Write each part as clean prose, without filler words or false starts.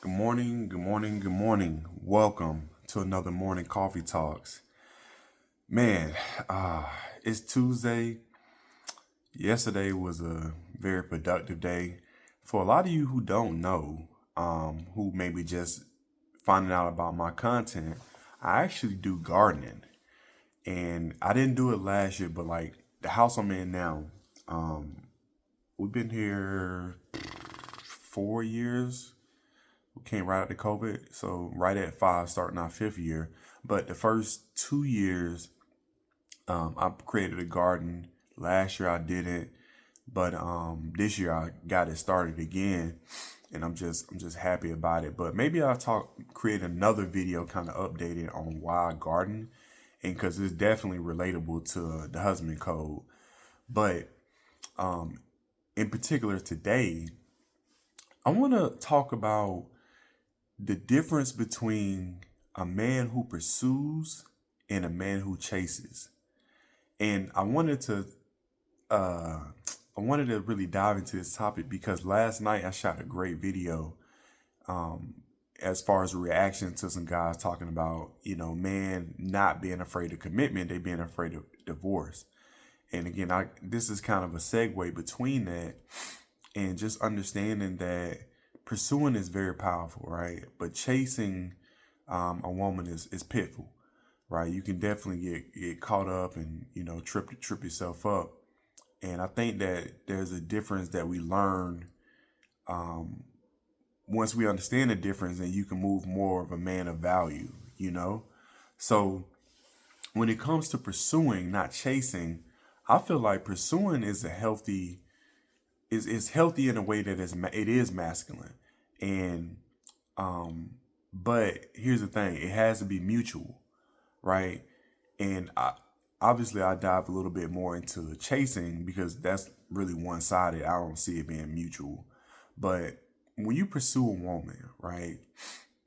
Good morning, good morning, good morning. Welcome to another Morning Coffee Talks. Man, uh, it's Tuesday. Yesterday was a very productive day. For a lot of you who don't know, who maybe just finding out about my content, I actually do gardening. And I didn't do it last year, but like the house I'm in now, um, we've been here 4 years. We came right after COVID, so right at five, starting our fifth year. But the first 2 years, I created a garden. Last year I didn't, but this year I got it started again, and I'm just happy about it. But maybe create another video, kind of updated on why I garden, and because it's definitely relatable to the husband code. But in particular today, I want to talk about the difference between a man who pursues and a man who chases. And uh I wanted to really dive into this topic because last night I shot a great video um as far as a reaction to some guys talking about, man not being afraid of commitment, they being afraid of divorce. And again, I this is kind of a segue between that and just understanding that pursuing is very powerful, right? But chasing a woman is pitiful, right? You can definitely get caught up and trip yourself up. And I think that there's a difference that we learn um, once we understand the difference, and you can move more of a man of value, you know. So when it comes to pursuing, not chasing, I feel like pursuing is a healthy is healthy in a way that it is masculine, and um, but here's the thing: it has to be mutual, right? And obviously, I dive a little bit more into chasing because that's really one sided. I don't see it being mutual. But when you pursue a woman, right,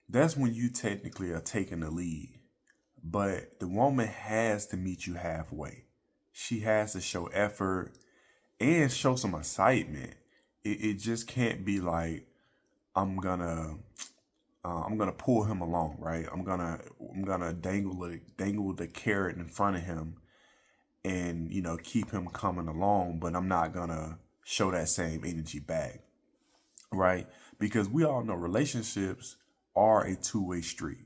that's when you technically are taking the lead. But the woman has to meet you halfway. She has to show effort and show some excitement. It just can't be like I'm gonna I'm gonna pull him along, right? I'm gonna dangle the carrot in front of him and keep him coming along, but I'm not gonna show that same energy back, right? Because we all know relationships are a two-way street,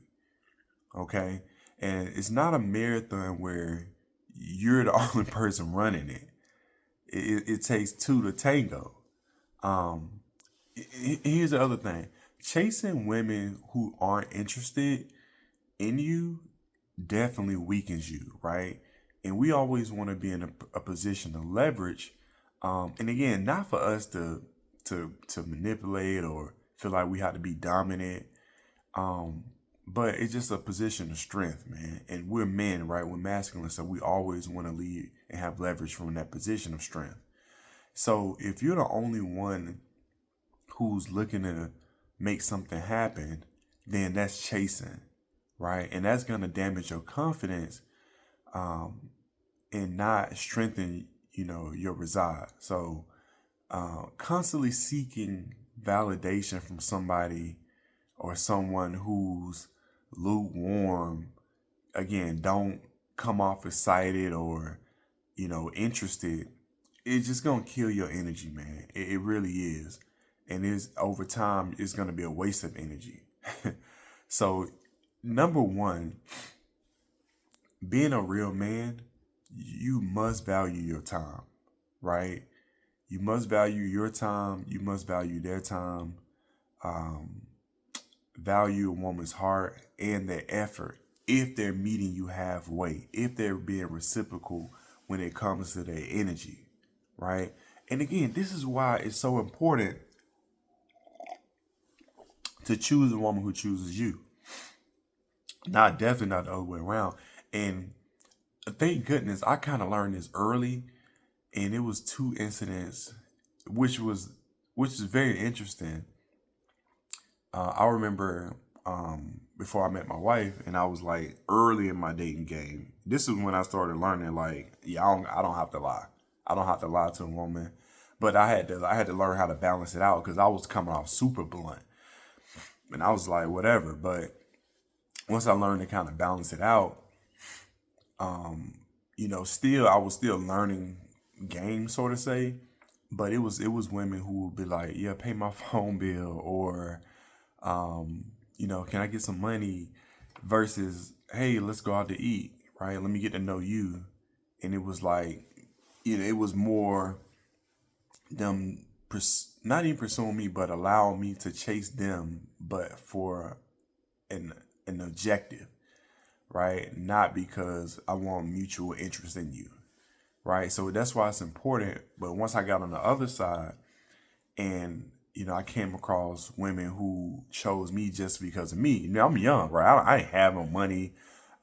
okay? And it's not a marathon where you're the only person running it. It takes two to tango. Um, Here's the other thing: chasing women who aren't interested in you definitely weakens you, right? And we always want to be in a position to leverage. And again, not for us to manipulate or feel like we have to be dominant. Um, but it's just a position of strength, man. And we're men, right? We're masculine, so we always want to lead and have leverage from that position of strength. So if you're the only one who's looking to make something happen, then that's chasing, right? And that's gonna damage your confidence, um, and not strengthen, your reside. So, constantly seeking validation from somebody or someone who's lukewarm, again, don't come off excited or, interested. It's just gonna kill your energy, man. It really is. And is over time it's gonna be a waste of energy. So number one, being a real man, you must value your time, right? You must value your time. You must value their time. Um, Value a woman's heart and their effort if they're meeting you halfway, if they're being reciprocal when it comes to their energy, right? And again, this is why it's so important to choose a woman who chooses you. Not definitely not the other way around. And thank goodness I kind of learned this early, and it was two incidents, which was which is very interesting. I remember before I met my wife, and I was like early in my dating game. This is when I started learning, like, yeah, I don't have to lie. I don't have to lie to a woman, but I had to learn how to balance it out because I was coming off super blunt. And I was like, whatever. But once I learned to kind of balance it out, still I was still learning game, so to say. But it was women who would be like, yeah, pay my phone bill, or can I get some money, versus, hey, let's go out to eat, right? Let me get to know you. And it was like, it was more them not even pursuing me, but allow me to chase them, but for an an objective, right? Not because I want mutual interest in you, right? So that's why it's important. But once I got on the other side, and I came across women who chose me just because of me. I'm young, right? I didn't have no money.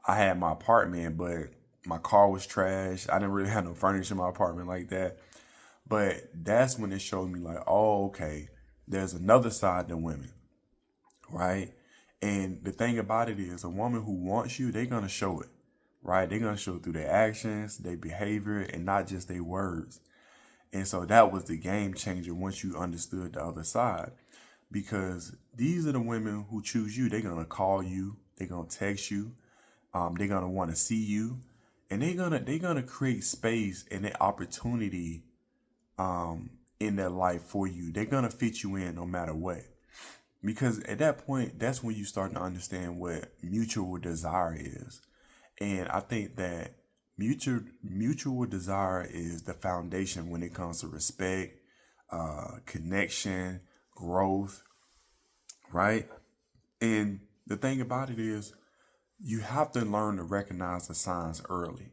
I had my apartment, but my car was trash. I didn't really have no furniture in my apartment like that. But that's when it showed me like, oh, okay, there's another side to women, right? And the thing about it is, a woman who wants you, they're gonna show it, right? They're gonna show it through their actions, their behavior, and not just their words. And so that was the game changer once you understood the other side. Because these are the women who choose you. They're gonna call you, they're gonna text you, they're gonna want to see you, and they're gonna create space and an opportunity in their life for you. They're gonna fit you in no matter what. Because at that point, that's when you start to understand what mutual desire is. And I think that mutual desire is the foundation when it comes to respect, connection, growth, right? And the thing about it is, you have to learn to recognize the signs early.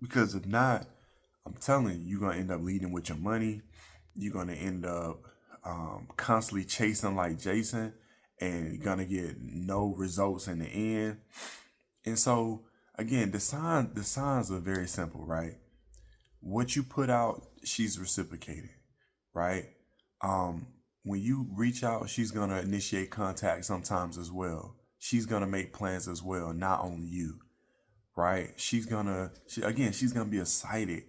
Because if not, I'm telling you, you're gonna end up leading with your money. You're gonna end up constantly chasing like Jason, and you're gonna get no results in the end. And so again, the signs are very simple, right? What you put out, she's reciprocating, right? When you reach out, she's gonna initiate contact sometimes as well. She's gonna make plans as well, not only you, right? She's gonna be excited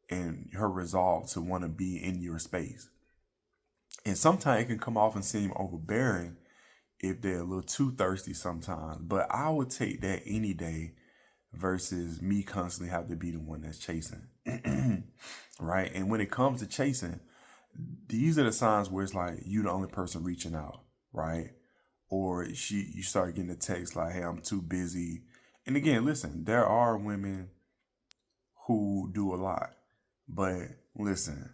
in her resolve to want to be in your space. And sometimes it can come off and seem overbearing if they're a little too thirsty sometimes. But I would take that any day versus me constantly have to be the one that's chasing. Right? And when it comes to chasing, these are the signs where it's like you the only person reaching out, right? Or you start getting a text like, hey, I'm too busy. And again, listen, there are women who do a lot. But listen,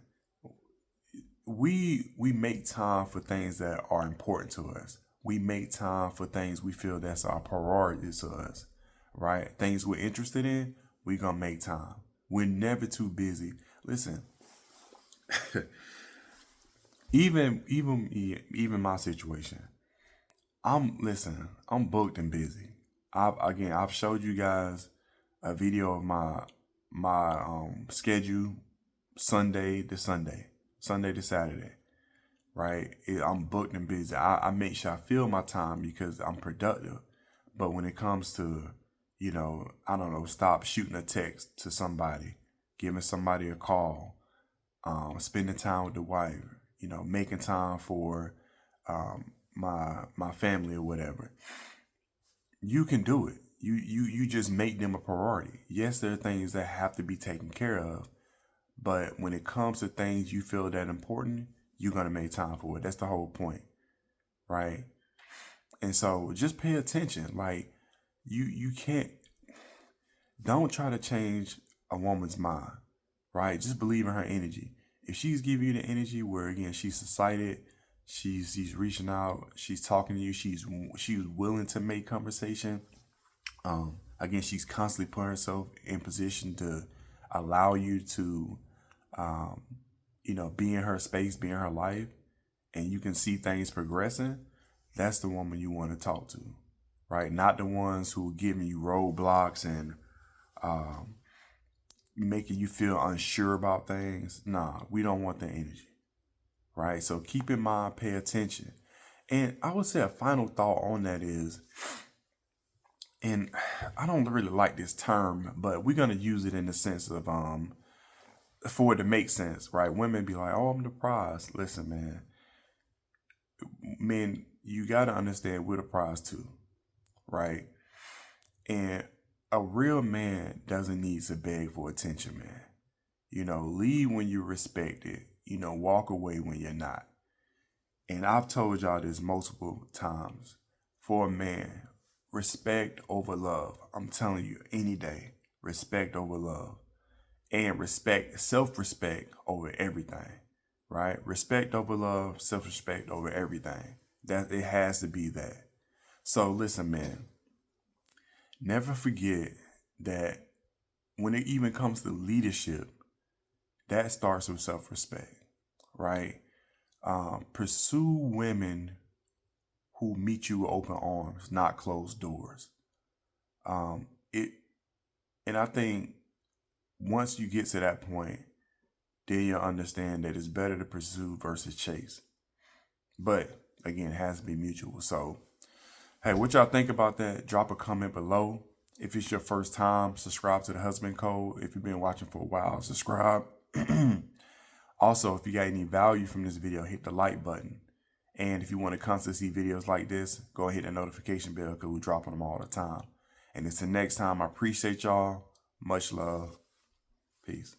we make time for things that are important to us. We make time for things we feel that's our priorities to us, right? Things we're interested in, we gonna make time. We're never too busy. Listen, even my situation. I'm booked and busy. I've showed you guys a video of my schedule, Sunday to Sunday, Sunday to Saturday, right? I'm booked and busy. I make sure I fill my time because I'm productive. But when it comes to, I don't know, stop shooting a text to somebody, giving somebody a call, spending time with the wife, making time for my family or whatever. You can do it. You just make them a priority. Yes, there are things that have to be taken care of, but when it comes to things you feel that important, you're gonna make time for it. That's the whole point, right? And so just pay attention. Like you can't don't try to change a woman's mind, right? Just believe in her energy. If she's giving you the energy where again she's excited, she's reaching out, she's talking to you, she's willing to make conversation. Again, she's constantly putting herself in position to allow you to, um, be in her space, be in her life, and you can see things progressing. That's the woman you want to talk to, right? Not the ones who are giving you roadblocks and um, making you feel unsure about things. Nah, we don't want that energy, right? So keep in mind, pay attention. And I would say a final thought on that is, and I don't really like this term, but we're gonna use it in the sense of for it to make sense, right? Women be like, "Oh, I'm the prize." Listen, man, men, you got to understand we're the prize too, right? And a real man doesn't need to beg for attention, man. Lead when you're respected. Walk away when you're not. And I've told y'all this multiple times. For a man, respect over love. I'm telling you, any day, respect over love. And respect, self-respect over everything, right? Respect over love, self-respect over everything. That it has to be that. So listen, man, never forget that when it even comes to leadership, that starts with self-respect, right? Pursue women who meet you with open arms, not closed doors. It, and I think once you get to that point, then you'll understand that it's better to pursue versus chase. But again, it has to be mutual. So, hey, what y'all think about that? Drop a comment below. If it's your first time, subscribe to the Husband Code. If you've been watching for a while, subscribe. Also, if you got any value from this video, hit the like button. And if you want to constantly see videos like this, go and hit the notification bell because we're dropping them all the time. And until next time, I appreciate y'all. Much love. Peace.